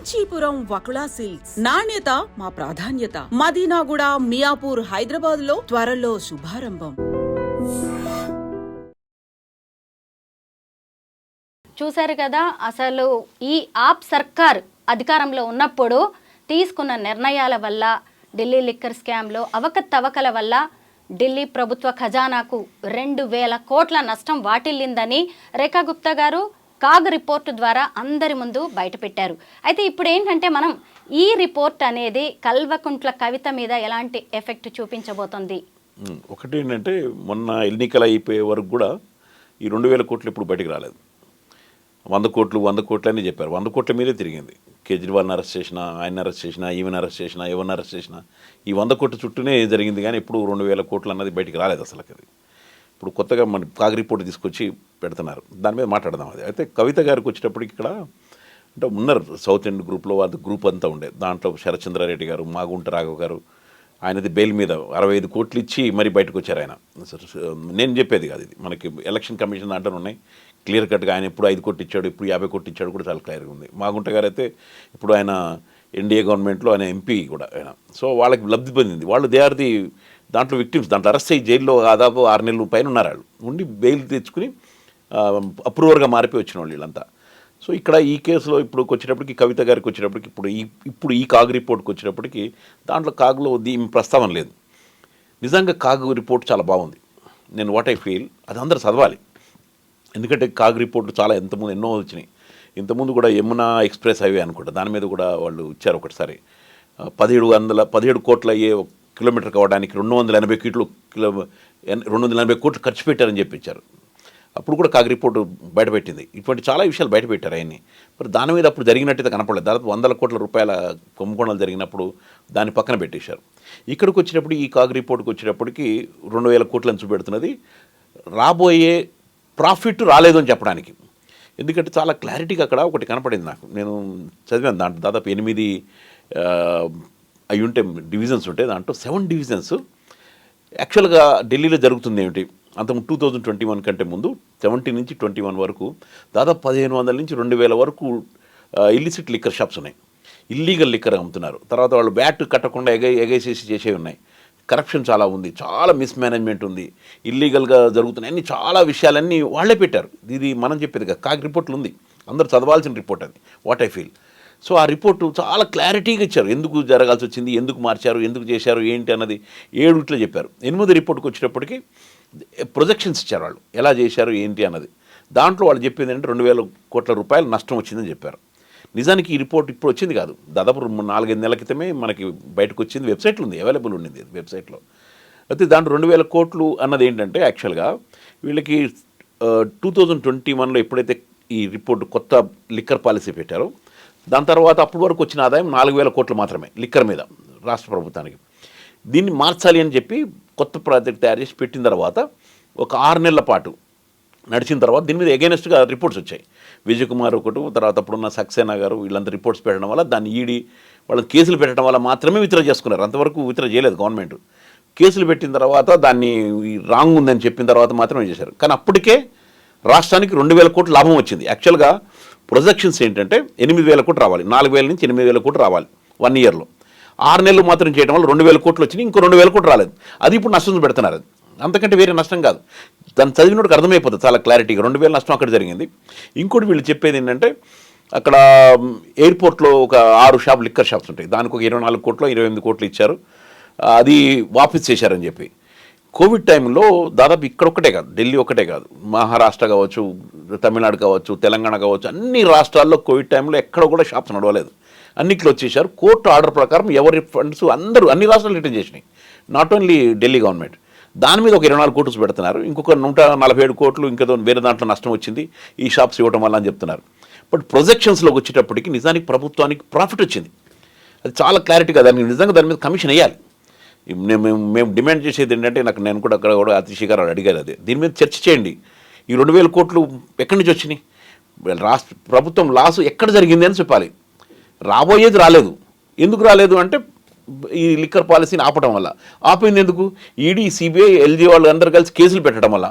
Kanchipuram Vakula silks నాణ్యత మా ప్రాధాన్యత. మదీనాగూడ, మియాపూర్, హైదరాబాద్ లో త్వరలో శుభారంభం. చూశారు కదా, అసలు ఈ ఆప్ సర్కార్ అధికారంలో ఉన్నప్పుడు తీసుకున్న నిర్ణయాల వల్ల, ఢిల్లీ లిక్కర్ స్కామ్లో అవకతవకల వల్ల ఢిల్లీ ప్రభుత్వ ఖజానాకు 2000 కోట్ల నష్టం వాటిల్లిందని రేఖా గుప్తా గారు కాగ్ రిపోర్టు ద్వారా అందరి ముందు బయటపెట్టారు. అయితే ఇప్పుడు ఏంటంటే మనం ఈ రిపోర్ట్ అనేది కల్వకుంట్ల కవిత మీద ఎలాంటి ఎఫెక్ట్ చూపించబోతుంది? ఒకటి ఏంటంటే మొన్న ఎన్నికలు అయిపోయే వరకు కూడా ఈ 2000 కోట్లు ఇప్పుడు బయటకు రాలేదు. 100 కోట్లు అని చెప్పారు. 100 కోట్ల మీదే తిరిగింది. కేజ్రీవాల్ని అరెస్ట్ చేసినా, ఆయన అరెస్ట్ చేసినా, ఈవెన్ అరెస్ట్ చేసినా, ఎవరిని అరెస్ట్ చేసినా ఈ 100 కోట్ల చుట్టూనే జరిగింది. కానీ ఇప్పుడు 2000 కోట్లు అన్నది బయటికి రాలేదు అసలు. అది ఇప్పుడు కొత్తగా మన కాగ్ రిపోర్ట్ తీసుకొచ్చి పెడుతున్నారు. దాని మీద మాట్లాడదాం. అది అయితే కవిత గారికి వచ్చేటప్పటికి ఇక్కడ అంటే ఉన్నారు సౌత్ ఇండ్ గ్రూప్లో అది గ్రూప్ అంతా ఉండే. దాంట్లో శరత్చంద్రారెడ్డి గారు, మాగుంట రాఘవ్ గారు, ఆయనది బెయిల్ మీద 65 కోట్లు ఇచ్చి మరీ బయటకు వచ్చారు ఆయన. నేను చెప్పేది కాదు, ఇది మనకి ఎలక్షన్ కమిషన్ దాంట్లో ఉన్నాయి క్లియర్ కట్గా. ఆయన ఇప్పుడు 5 కోట్లు ఇచ్చాడు, ఇప్పుడు 50 కోట్లు ఇచ్చాడు కూడా చాలా క్లియర్గా ఉంది. మాగుంట గారు అయితే ఇప్పుడు ఆయన ఎన్డీఏ గవర్నమెంట్లో ఆయన ఎంపీ కూడా ఆయన. సో వాళ్ళకి లబ్ధి పొందింది. వాళ్ళు దే ఆర్ ది దాంట్లో విక్టిమ్స్. దాంట్లో అరెస్ట్ అయ్యి జైల్లో దాదాపు 6 నెలల పైన ఉన్నారు. వాళ్ళు ఉండి బెయిల్ తెచ్చుకుని అప్రూవర్గా మారిపోయి వచ్చిన వాళ్ళు వీళ్ళంతా. సో ఇక్కడ ఈ కేసులో ఇప్పుడు వచ్చేటప్పటికి కవిత గారికి వచ్చేటప్పటికి ఇప్పుడు ఈ కాగ్ రిపోర్ట్కి వచ్చేటప్పటికి దాంట్లో కాగ్లో దీని ప్రస్తావన లేదు. నిజంగా కాగ్ రిపోర్ట్ చాలా బాగుంది. నేను వాట్ ఐ ఫీల్ అది అందరూ చదవాలి. ఎందుకంటే కాగ్ రిపోర్ట్ చాలా ఎన్నో వచ్చినాయి. ఇంతకుముందు కూడా యమునా ఎక్స్ప్రెస్ హైవే అనుకుంటా, దాని మీద కూడా వాళ్ళు ఇచ్చారు ఒకటిసారి 17 కోట్ల అయ్యే కిలోమీటర్ కావడానికి 280 కోట్లు ఖర్చు పెట్టారని చెప్పి ఇచ్చారు. అప్పుడు కూడా కాగ్ రిపోర్టు బయటపెట్టింది. ఇటువంటి చాలా విషయాలు బయటపెట్టారు ఆయన్ని. మరి దాని మీద అప్పుడు జరిగినట్టయితే కనపడలేదు. దాదాపు 100 కోట్ల రూపాయల కుంభకోణాలు జరిగినప్పుడు దాన్ని పక్కన పెట్టేశారు. ఇక్కడికి వచ్చినప్పుడు ఈ కాగ్ రిపోర్ట్కి వచ్చేటప్పటికి 2000 కోట్లను చూపెడుతున్నది. రాబోయే ప్రాఫిట్ రాలేదు అని చెప్పడానికి. ఎందుకంటే చాలా క్లారిటీగా అక్కడ ఒకటి కనపడింది నాకు. నేను చదివాను దాంట్లో దాదాపు 8 అవి ఉంటే డివిజన్స్ ఉంటాయి. దాంట్లో 7 డివిజన్స్ యాక్చువల్గా ఢిల్లీలో జరుగుతుంది ఏమిటి అంతకు 2021 కంటే ముందు 17 నుంచి 21 వరకు దాదాపు 1500 నుంచి 2000 వరకు ఇల్లిసిట్ లిక్కర్ షాప్స్ ఉన్నాయి. ఇల్లీగల్ లిక్కర్ అమ్ముతున్నారు. తర్వాత వాళ్ళు బ్యాట్ కట్టకుండా ఎగేసేసి చేసేవి ఉన్నాయి. కరప్షన్ చాలా ఉంది, చాలా మిస్మేనేజ్మెంట్ ఉంది, ఇల్లీగల్గా జరుగుతున్నాయి. అన్ని చాలా విషయాలన్నీ వాళ్ళే పెట్టారు. ఇది మనం చెప్పేది కదా, కాగ్ రిపోర్ట్లు ఉంది, అందరూ చదవాల్సిన రిపోర్ట్ అది వాట్ ఐ ఫీల్. సో ఆ రిపోర్టు చాలా క్లారిటీగా ఇచ్చారు. ఎందుకు జరగాల్సి వచ్చింది, ఎందుకు మార్చారు, ఎందుకు చేశారు, ఏంటి అన్నది 7 ఇట్లా చెప్పారు. 8 రిపోర్ట్కి వచ్చేటప్పటికి ప్రొజెక్షన్స్ ఇచ్చారు వాళ్ళు ఎలా చేశారు ఏంటి అన్నది. దాంట్లో వాళ్ళు చెప్పింది అంటే 2000 కోట్ల రూపాయలు నష్టం వచ్చిందని చెప్పారు. నిజానికి ఈ రిపోర్ట్ ఇప్పుడు వచ్చింది కాదు, దాదాపు 4-5 నెలల క్రితమే మనకి బయటకు వచ్చింది. వెబ్సైట్లో ఉంది, అవైలబుల్ ఉండింది వెబ్సైట్లో. అయితే దాంట్లో 2000 కోట్లు అన్నది ఏంటంటే యాక్చువల్గా వీళ్ళకి 2021లో ఎప్పుడైతే ఈ రిపోర్ట్ కొత్త లిక్కర్ పాలసీ పెట్టారో దాని తర్వాత అప్పటి వరకు వచ్చిన ఆదాయం 4000 కోట్లు మాత్రమే లిక్కర్ మీద రాష్ట్ర ప్రభుత్వానికి. దీన్ని మార్చాలి అని చెప్పి కొత్త ప్రాజెక్ట్ తయారు చేసి పెట్టిన తర్వాత ఒక 6 నెలల పాటు నడిచిన తర్వాత దీని మీద ఎగైనెస్ట్గా రిపోర్ట్స్ వచ్చాయి. విజయ్ కుమార్ ఒకటి, తర్వాత అప్పుడున్న సక్సేనా గారు, వీళ్ళంతా రిపోర్ట్స్ పెట్టడం వల్ల దాన్ని ఈడీ వాళ్ళకి కేసులు పెట్టడం వల్ల మాత్రమే విత్డ్రా చేసుకున్నారు. అంతవరకు విత్డ్రా చేయలేదు గవర్నమెంట్. కేసులు పెట్టిన తర్వాత దాన్ని రాంగ్ ఉందని చెప్పిన తర్వాత మాత్రమే చేశారు. కానీ అప్పటికే రాష్ట్రానికి 2000 కోట్లు లాభం వచ్చింది. యాక్చువల్గా ప్రొజెక్షన్స్ ఏంటంటే 8000 కోట్లు రావాలి, 4000 నుంచి 8000 కోట్లు రావాలి 1 ఇయర్లో. 6 నెలలు మాత్రం చేయడం వల్ల 2000 కోట్లు వచ్చినాయి, ఇంకో 2000 కోట్లు రాలేదు. అది ఇప్పుడు నష్టం పెడుతున్నారు. అది అంతకంటే వేరే నష్టం కాదు. దాన్ని చదివినోడికి అర్థమైపోతుంది చాలా క్లారిటీగా 2000 నష్టం అక్కడ జరిగింది. ఇంకోటి వీళ్ళు చెప్పేది ఏంటంటే అక్కడ ఎయిర్పోర్ట్లో ఒక 6 లిక్కర్ షాప్స్ ఉంటాయి. దానికి ఒక 24 కోట్లు 28 కోట్లు ఇచ్చారు, అది వాపస్ చేశారని చెప్పి. కోవిడ్ టైంలో దాదాపు ఇక్కడ ఒక్కటే కాదు, ఢిల్లీ ఒక్కటే కాదు, మహారాష్ట్ర కావచ్చు, తమిళనాడు కావచ్చు, తెలంగాణ కావచ్చు, అన్ని రాష్ట్రాల్లో కోవిడ్ టైంలో ఎక్కడ కూడా షాప్స్ నడవలేదు. అన్నిట్లో వచ్చేసారు. కోర్టు ఆర్డర్ ప్రకారం ఎవరి ఫండ్స్ అందరూ అన్ని రాష్ట్రాలు రిటర్న్ చేసినాయి, నాట్ ఓన్లీ ఢిల్లీ గవర్నమెంట్. దాని మీద ఒక 24 కోట్లు పెడుతున్నారు. ఇంకొక 147 కోట్లు ఇంకా వేరే దాంట్లో నష్టం వచ్చింది ఈ షాప్స్ ఇవ్వడం వల్ల అని చెప్తున్నారు. బట్ ప్రొజెక్షన్స్లోకి వచ్చేటప్పటికి నిజానికి ప్రభుత్వానికి ప్రాఫిట్ వచ్చింది. అది చాలా క్లారిటీగా దానికి నిజంగా దాని మీద కమిషన్ వేయాలి. మేము డిమాండ్ చేసేది ఏంటంటే నేను కూడా అక్కడ కూడా అతిశీ గారు అడిగారు అదే, దీని మీద చర్చ చేయండి. ఈ 2000 కోట్లు ఎక్కడి నుంచి వచ్చినాయి, రాష్ట్ర ప్రభుత్వం లాసు ఎక్కడ జరిగింది అని చెప్పాలి. రాబోయేది రాలేదు. ఎందుకు రాలేదు అంటే ఈ లిక్కర్ పాలసీని ఆపడం వల్ల. ఆపింది ఎందుకు, ఈడీ, సిబిఐ, ఎల్జీ వాళ్ళు అందరూ కలిసి కేసులు పెట్టడం వల్ల.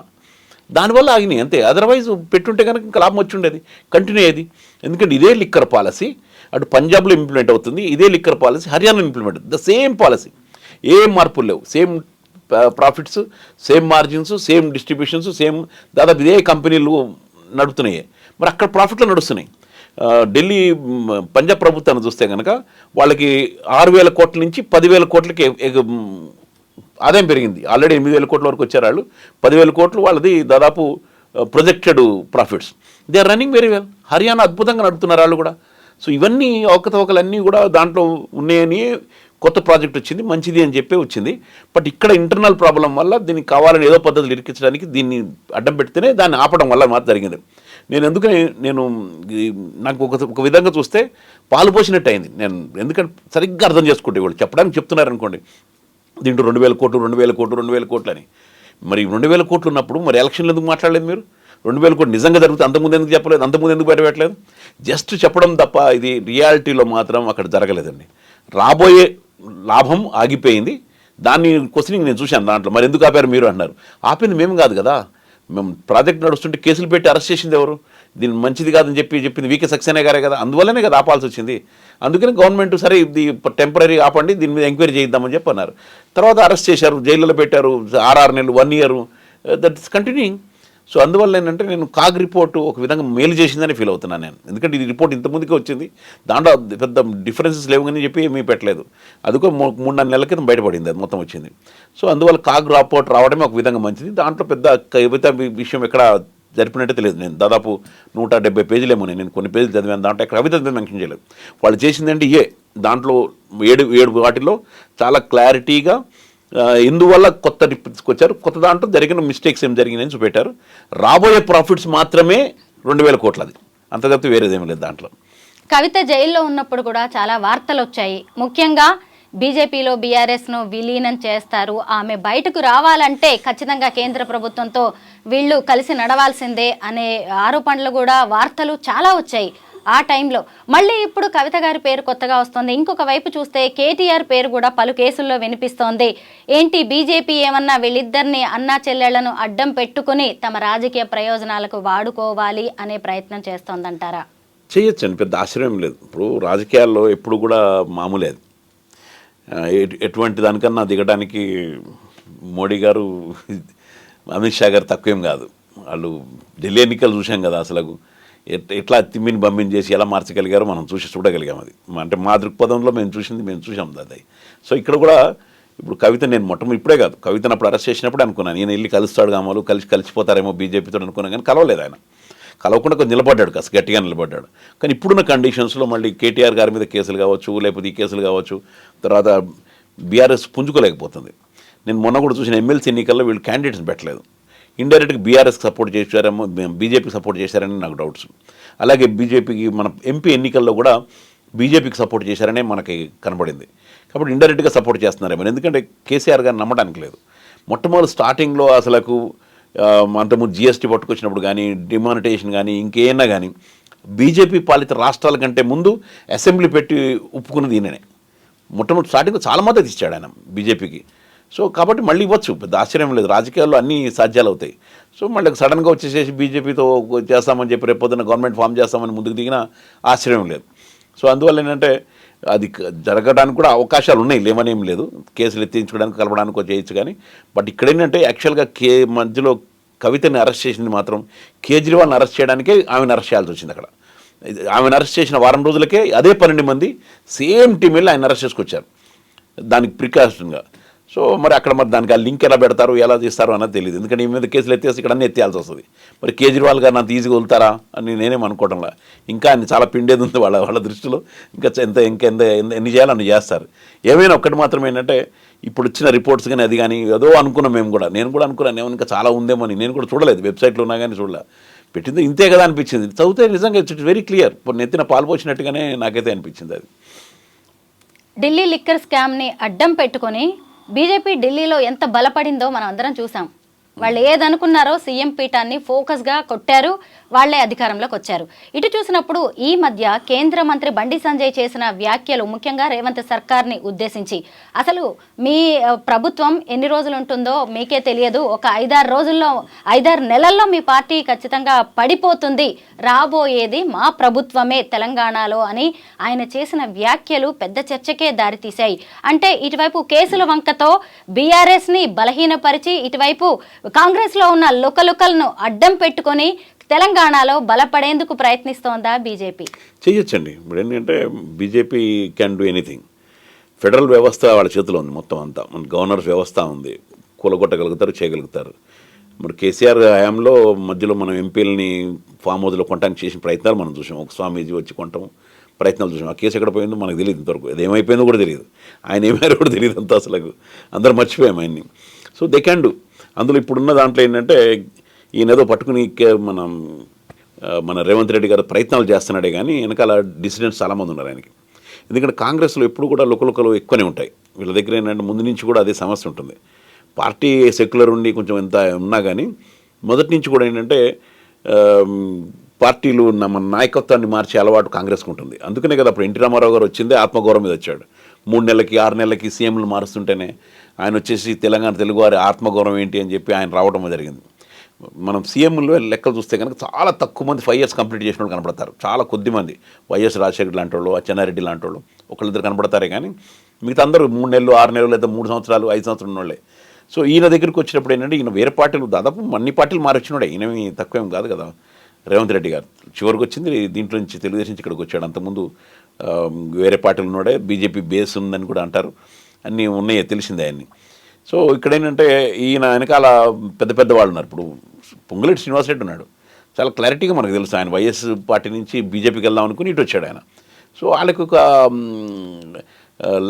దానివల్ల ఆగినాయి అంతే. అదర్వైజ్ పెట్టుంటే కనుక ఇంకా లాభం వచ్చి ఉండేది, కంటిన్యూ అయ్యేది. ఎందుకంటే ఇదే లిక్కర్ పాలసీ అటు పంజాబ్లో ఇంప్లిమెంట్ అవుతుంది ఇదే liquor policy, Haryana implement the same policy, ఏం మార్పులు లేవు, same profits, same margins, same distributions, same దాదాపు ఇదే కంపెనీలు నడుపుతున్నాయి. మరి అక్కడ ప్రాఫిట్లు నడుస్తున్నాయి. ఢిల్లీ పంజాబ్ ప్రభుత్వాన్ని చూస్తే కనుక వాళ్ళకి 6,000 కోట్ల నుంచి 10,000 కోట్లకి ఆదాయం పెరిగింది. ఆల్రెడీ 8,000 కోట్ల వరకు వచ్చారు వాళ్ళు. 10,000 కోట్లు వాళ్ళది దాదాపు projected profits. They are running very well. Haryana అద్భుతంగా నడుపుతున్నారు వాళ్ళు కూడా. సో ఇవన్నీ అవకతవకలన్నీ కూడా దాంట్లో ఉన్నాయని కొత్త ప్రాజెక్ట్ వచ్చింది, మంచిది అని చెప్పి వచ్చింది. బట్ ఇక్కడ ఇంటర్నల్ ప్రాబ్లం వల్ల దీనికి కావాలని ఏదో పద్ధతులు ఇరికించడానికి దీన్ని అడ్డం పెడితేనే దాన్ని ఆపడం వల్ల మాత్రం జరిగింది. నేను నాకు ఒక విధంగా చూస్తే పాలు పోసినట్టు అయింది. నేను ఎందుకంటే సరిగ్గా అర్థం చేసుకుంటే వాళ్ళు చెప్పడానికి చెప్తున్నారు అనుకోండి, దీంట్లో 2,000 కోట్లు 2,000 కోట్లు 2,000 కోట్లు అని. మరి 2,000 కోట్లు ఉన్నప్పుడు మరి ఎలక్షన్లు ఎందుకు మాట్లాడలేదు మీరు? 2,000 కోట్లు నిజంగా జరుగుతుంది, అంతకుముందు ఎందుకు చెప్పలేదు, అంతకుముందు ఎందుకు బయటపెట్టలేదు? జస్ట్ చెప్పడం తప్ప ఇది రియాలిటీలో మాత్రం అక్కడ జరగలేదండి. రాబోయే లాభం ఆగిపోయింది. దాన్ని క్వశ్చనింగ్ నేను చూశాను దాంట్లో. మరి ఎందుకు ఆపారు మీరు అన్నారు. ఆపింది మేము కాదు కదా, మేము ప్రాజెక్ట్ నడుస్తుంటే కేసులు పెట్టి అరెస్ట్ చేసింది ఎవరు? దీన్ని మంచిది కాదని చెప్పింది వీకే సక్సేనా గారే కదా, అందువల్లనే కదా ఆపాల్సి వచ్చింది. అందుకని గవర్నమెంట్ సరే ఇది టెంపరీ ఆపండి, దీని మీద ఎంక్వైరీ చేద్దామని చెప్పి అన్నారు. తర్వాత అరెస్ట్ చేశారు, జైల్లో పెట్టారు 6 నెలలు, 1 year, that is continuing. So అందువల్ల ఏంటంటే నేను కాగ్ రిపోర్టు ఒక విధంగా మేలు చేసిందని ఫీల్ అవుతున్నాను నేను. ఎందుకంటే ఇది రిపోర్ట్ ఇంతకుముందుకే వచ్చింది, దాంట్లో పెద్ద డిఫరెన్సెస్ లేవు అని చెప్పి ఏమీ పెట్టలేదు. అదికో 3-4 నెలల క్రితం బయటపడింది, అది మొత్తం వచ్చింది. సో అందువల్ల కాగ్ రిపోర్ట్ రావడమే ఒక విధంగా మంచిది. దాంట్లో పెద్ద కవిత విషయం ఎక్కడ జరిపినట్టే తెలియదు. నేను దాదాపు 170 పేజీలేమో నేను కొన్ని పేజీలు చదివాను, దాంట్లో ఎక్కడ కవిత మెన్షన్ చేయలేదు. వాళ్ళు చేసిందంటే దాంట్లో 7 వాటిల్లో చాలా క్లారిటీగా ఇందువల్ల కొత్త తీసుకొచ్చారు, కొత్త దాంట్లో జరిగిన మిస్టేక్స్ ఏం జరిగినాయని చూపెట్టారు. రాబోయే ప్రాఫిట్స్ మాత్రమే 2,000 కోట్లది, అంత తప్పితే వేరేదేమీ లేదు దాంట్లో. కవిత జైల్లో ఉన్నప్పుడు కూడా చాలా వార్తలు వచ్చాయి. ముఖ్యంగా బీజేపీలో బీఆర్ఎస్ను విలీనం చేస్తారు, ఆమె బయటకు రావాలంటే ఖచ్చితంగా కేంద్ర ప్రభుత్వంతో వీళ్ళు కలిసి నడవాల్సిందే అనే ఆరోపణలు కూడా వార్తలు చాలా వచ్చాయి ఆ టైంలో. మళ్ళీ ఇప్పుడు కవిత గారి పేరు కొత్తగా వస్తుంది. ఇంకొక వైపు చూస్తే కేటీఆర్ పేరు కూడా పలు కేసుల్లో వినిపిస్తోంది. ఏంటి బీజేపీ ఏమన్నా వీళ్ళిద్దరిని అన్నా చెల్లెళ్లను అడ్డం పెట్టుకుని తమ రాజకీయ ప్రయోజనాలకు వాడుకోవాలి అనే ప్రయత్నం చేస్తోందంటారా? చేయొచ్చండి, పెద్ద ఆశ్చర్యం లేదు. ఇప్పుడు రాజకీయాల్లో ఎప్పుడు కూడా మామూలే అది. ఎటువంటి దానికన్నా దిగడానికి మోడీ గారు అమిత్ షా గారు తక్కువేం కాదు. వాళ్ళు ఢిల్లీ ఎన్నికలు చూసాం కదా, అసలు ఎట్లా తిమ్మిని బమ్మిని చేసి ఎలా మార్చగలిగారో మనం చూడగలిగాం. అది అంటే మా దృక్పథంలో మేము చూసాం అది. సో ఇక్కడ కూడా ఇప్పుడు కవిత నేను ఇప్పుడే కాదు, కవితను అప్పుడు అరెస్ట్ చేసినప్పుడు అనుకున్నాను ఈయన వెళ్ళి కలుస్తాడు కామాలు కలిసిపోతారేమో బీజేపీతో అనుకున్నాను. కానీ కలవలేదు. ఆయన కలవకుండా కొంచెం నిలబడ్డాడు, కాస్త గట్టిగా నిలబడ్డాడు. కానీ ఇప్పుడున్న కండిషన్స్లో మళ్ళీ కేటీఆర్ గారి మీద కేసులు కావచ్చు, లేకపోతే ఈ కేసులు కావచ్చు, తర్వాత బీఆర్ఎస్ పుంజుకోలేకపోతుంది. నేను మొన్న కూడా చూసిన ఎమ్మెల్సీ ఎన్నికల్లో వీళ్ళు క్యాండిడేట్స్ పెట్టలేదు. ఇండైరెక్ట్గా బీఆర్ఎస్కి సపోర్ట్ చేశారేమో, బీజేపీకి సపోర్ట్ చేశారని నాకు డౌట్స్. అలాగే బీజేపీకి మన ఎంపీ ఎన్నికల్లో కూడా బీజేపీకి సపోర్ట్ చేశారనే మనకి కనబడింది. కాబట్టి ఇండైరెక్ట్గా సపోర్ట్ చేస్తున్నారేమో, ఎందుకంటే కేసీఆర్ గారిని నమ్మడానికి లేదు. మొట్టమొదటి స్టార్టింగ్లో అసలు అంతకుముందు జీఎస్టీ పట్టుకొచ్చినప్పుడు కానీ, డిమానిటైజేషన్ కానీ, ఇంకేనా కానీ బీజేపీ పాలిత రాష్ట్రాల కంటే ముందు అసెంబ్లీ పెట్టి ఒప్పుకున్నది ఈయననే. మొట్టమొదటి స్టార్టింగ్లో చాలా మద్దతు ఇచ్చాడు ఆయన బీజేపీకి. సో కాబట్టి మళ్ళీ ఇవ్వచ్చు, పెద్ద ఆశ్చర్యం లేదు. రాజకీయాల్లో అన్నీ సాధ్యాలు అవుతాయి. సో మళ్ళీ సడన్గా వచ్చేసేసి బీజేపీతో చేస్తామని చెప్పి రేపు పొద్దున్న గవర్నమెంట్ ఫామ్ చేస్తామని ముందుకు దిగిన ఆశ్చర్యం లేదు. సో అందువల్ల ఏంటంటే అది జరగడానికి కూడా అవకాశాలు ఉన్నాయి, లేవనేం లేదు. కేసులు ఎత్తించుకోవడానికి కలపడానికి చేయొచ్చు. కానీ బట్ ఇక్కడ ఏంటంటే యాక్చువల్గా మధ్యలో కవితని అరెస్ట్ చేసింది మాత్రం కేజ్రీవాల్ని అరెస్ట్ చేయడానికే ఆమెను అరెస్ట్ చేయాల్సి వచ్చింది. అక్కడ ఆమెను అరెస్ట్ చేసిన వారం రోజులకే అదే 12 మంది సేమ్ టీం వెళ్ళి ఆయన అరెస్ట్ చేసుకొచ్చారు దానికి ప్రికాషన్గా. సో మరి అక్కడ దానికి ఆ లింక్ ఎలా పెడతారు, ఎలా చేస్తారు అన్నది తెలియదు. ఎందుకంటే ఈ మీద కేసులు ఎత్తేసి ఇక్కడ అన్నీ ఎత్తేయాల్సి వస్తుంది. మరి కేజ్రీవాల్ గారు అంత ఈజీగా వదులుతారా అని నేనేం అనుకోవడంలా. ఇంకా ఆయన చాలా పిండేది ఉంది వాళ్ళ దృష్టిలో. ఇంకా ఎన్ని చేయాలని చేస్తారు. ఏమైనా ఒక్కటి మాత్రం ఏంటంటే ఇప్పుడు వచ్చిన రిపోర్ట్స్ కానీ అది కానీ ఏదో అనుకున్నాం మేము కూడా. నేను కూడా అనుకున్నాను ఏమో ఇంకా చాలా ఉందేమో అని. నేను కూడా చూడలేదు, వెబ్సైట్లో ఉన్నా కానీ చూడలే. పెట్టింది ఇంతే కదా అనిపించింది. చదివితే నిజంగా ఇట్స్ వెరీ క్లియర్. ఇప్పుడు నెత్తిన పాలు పోసినట్టుగానే నాకైతే అనిపించింది అది. ఢిల్లీ లిక్కర్ స్కామ్ని అడ్డం పెట్టుకొని బీజేపీ ఢిల్లీలో ఎంత బలపడిందో మనం అందరం చూసాం. వాళ్ళు ఏదనుకున్నారో సీఎం పీఠాన్ని ఫోకస్గా కొట్టారు. వాళ్లే అధికారంలోకి వచ్చారు. ఇటు చూసినప్పుడు ఈ మధ్య కేంద్ర మంత్రి బండి సంజయ్ చేసిన వ్యాఖ్యలు, ముఖ్యంగా రేవంత్ సర్కార్ని ఉద్దేశించి, అసలు మీ ప్రభుత్వం ఎన్ని రోజులు ఉంటుందో మీకే తెలియదు, ఒక 5-6 నెలల్లో మీ పార్టీ ఖచ్చితంగా పడిపోతుంది, రాబోయేది మా ప్రభుత్వమే తెలంగాణలో అని ఆయన చేసిన వ్యాఖ్యలు పెద్ద చర్చకే దారితీశాయి. అంటే ఇటువైపు కేసుల వంకతో బీఆర్ఎస్ని బలహీనపరిచి, ఇటువైపు కాంగ్రెస్లో ఉన్న లుకలుకలను అడ్డం పెట్టుకొని తెలంగాణలో బలపడేందుకు ప్రయత్నిస్తోందా బీజేపీ? చేయొచ్చండి. ఇప్పుడు ఏంటంటే BJP can do anything. Federal వ్యవస్థ వాళ్ళ చేతిలో ఉంది మొత్తం అంతా. మన గవర్నర్స్ వ్యవస్థ ఉంది, కూలగొట్టగలుగుతారు, చేయగలుగుతారు. మరి కేసీఆర్ హయాంలో మధ్యలో మనం ఎంపీలని ఫామ్ హౌస్లో కొనడానికి చేసిన ప్రయత్నాలు మనం చూసాం. ఒక స్వామీజీ వచ్చి కొనటం ప్రయత్నాలు చూసాం. ఆ కేసు ఎక్కడ పోయిందో మనకు తెలియదు, ఇంతవరకు అది ఏమైపోయిందో కూడా తెలియదు, ఆయన ఏమైనా కూడా తెలియదు అంతా, అసలు అందరూ మర్చిపోయాం ఆయన్ని. So they can do. అందులో ఇప్పుడున్న దాంట్లో ఏంటంటే ఈయన ఏదో పట్టుకుని మన రేవంత్ రెడ్డి గారు ప్రయత్నాలు చేస్తున్నాడే కానీ వెనకాల డిసిడెంట్స్ చాలామంది ఉన్నారు ఆయనకి. ఎందుకంటే కాంగ్రెస్లో ఎప్పుడు కూడా లుకలుకలు ఎక్కువనే ఉంటాయి వీళ్ళ దగ్గర. ఏంటంటే ముందు నుంచి కూడా అదే సమస్య ఉంటుంది. పార్టీ సెక్యులర్ ఉండి కొంచెం ఎంత ఉన్నా కానీ మొదటి నుంచి కూడా ఏంటంటే పార్టీలు మన నాయకత్వాన్ని మార్చే అలవాటు కాంగ్రెస్కి ఉంటుంది. అందుకనే కదా అప్పుడు ఎన్టీ రామారావు గారు వచ్చిందే ఆత్మగౌరవం మీద వచ్చాడు. 3 నెలలకి 6 నెలలకి సీఎంలు మారుస్తుంటేనే ఆయన వచ్చేసి తెలంగాణ తెలుగువారి ఆత్మగౌరవం ఏంటి అని చెప్పి ఆయన రావడం జరిగింది. మనం సీఎంలో లెక్కలు చూస్తే కనుక చాలా తక్కువ మంది 5 years కంప్లీట్ చేసిన వాళ్ళు కనపడతారు. చాలా కొద్ది మంది, వైఎస్ రాజశేఖర్ లాంటి వాళ్ళు, చెన్నారెడ్డి లాంటి వాళ్ళు ఒకళ్ళిద్దరు కనపడతారే కానీ మిగతా అందరూ 3 నెలలు 6 నెలలు లేదా 3 సంవత్సరాలు 5 సంవత్సరాలు ఉన్నోళ్ళే. సో ఈయన దగ్గరికి వచ్చినప్పుడు ఏంటంటే ఈయన వేరే పార్టీలు దాదాపు అన్ని పార్టీలు మారొచ్చినాడే, ఈయనవి తక్కువేం కాదు కదా రేవంత్ రెడ్డి గారు. చివరికి వచ్చింది దీంట్లో నుంచి, తెలుగుదేశం నుంచి ఇక్కడికి వచ్చాడు. అంతకుముందు వేరే పార్టీలు ఉన్నాడే, బీజేపీ బేస్ ఉందని కూడా అంటారు, అన్నీ ఉన్నాయే తెలిసిందే ఆయన్ని. సో ఇక్కడ ఏంటంటే ఈయన వెనకాల పెద్ద పెద్ద వాళ్ళు ఉన్నారు. ఇప్పుడు పొంగులేటి శ్రీనివాసరెడ్డి ఉన్నాడు, చాలా క్లారిటీగా మనకు తెలుసు ఆయన వైఎస్ పార్టీ నుంచి బీజేపీకి వెళ్దాం అనుకుని ఇటు వచ్చాడు ఆయన. సో వాళ్ళకి ఒక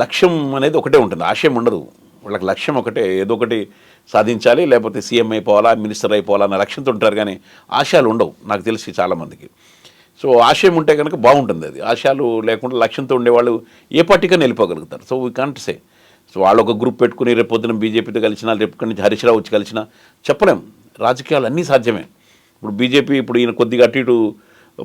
లక్ష్యం అనేది ఒకటే ఉంటుంది, ఆశయం ఉండదు వాళ్ళకి. లక్ష్యం ఒకటే, ఏదో ఒకటి సాధించాలి, లేకపోతే సీఎం అయిపోవాలా, మినిస్టర్ అయిపోవాలా అన్న లక్ష్యంతో ఉంటారు కానీ ఆశయాలు ఉండవు నాకు తెలిసి చాలామందికి. సో ఆశయం ఉంటే కనుక బాగుంటుంది. అది ఆశయాలు లేకుండా లక్ష్యంతో ఉండేవాళ్ళు ఏ పార్టీకైనా వెళ్ళిపోగలుగుతారు. So we can't say. So వాళ్ళు ఒక గ్రూప్ పెట్టుకుని రేపు పొద్దున బీజేపీతో కలిసినా, రేపు నుంచి హరీష్ రావు వచ్చి కలిసినా చెప్పలేం. రాజకీయాలు అన్నీ సాధ్యమే. ఇప్పుడు బీజేపీ ఇప్పుడు ఈయన కొద్దిగా అటు ఇటు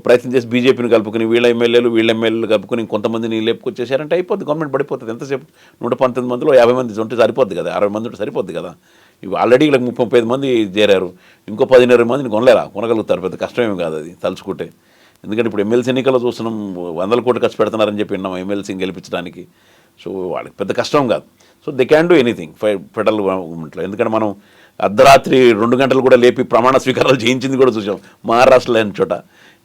ప్రయత్నం చేసి బీజేపీని కలుపుకుని వీళ్ళ ఎమ్మెల్యేలు కలుపుకుని కొంతమందిని లేపుకొచ్చేసారంటే అయిపోద్ది, గవర్నమెంట్ పడిపోతుంది. ఎంతసేపు 119 మందిలో 50 మంది ఉంటే సరిపోద్ది కదా, 60 మంది ఉంటే సరిపోద్ది కదా. ఇవి ఆల్రెడీ ఇలా 35 మంది చేరారు, ఇంకో 10-20 మందిని కొనగలుగుతారు, పెద్ద కష్టమేమి కాదు అది తలుచుకుంటే. ఎందుకంటే ఇప్పుడు ఎమ్మెల్సీ ఎన్నికల్లో చూస్తున్నాం 100 కోట్లు ఖర్చు పెడుతున్నారని చెప్పి విన్నాం ఎమ్మెల్సీని గెలిపించడానికి. సో వాళ్ళకి పెద్ద కష్టం కాదు. So they can do anything federal గవర్నమెంట్లో. ఎందుకంటే మనం అర్ధరాత్రి 2 గంటలు కూడా లేపి ప్రమాణ స్వీకారాలు చేయించింది కూడా చూసాం మహారాష్ట్రలో అయిన చోట.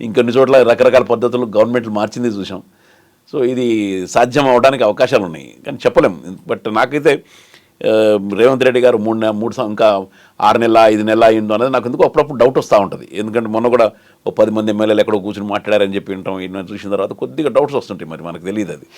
ఇంకొన్ని చోట్ల రకరకాల పద్ధతులు గవర్నమెంట్లు మార్చింది చూసాం. సో ఇది సాధ్యం అవడానికి అవకాశాలు ఉన్నాయి కానీ చెప్పలేం. బట్ నాకైతే రేవంత్ రెడ్డి గారు 3 ఇంకా 6 నెలల 5 నెలల అయిందో అనేది నాకు ఎందుకు అప్పుడప్పుడు డౌట్ వస్తూ ఉంటుంది. ఎందుకంటే మొన్న కూడా 10 మంది ఎమ్మెల్యేలు ఎక్కడో కూర్చొని మాట్లాడారని చెప్పి వింటాం. ఈయన చూసిన తర్వాత కొద్దిగా డౌట్స్ వస్తుంటాయి, మరి మనకు తెలియదు అది.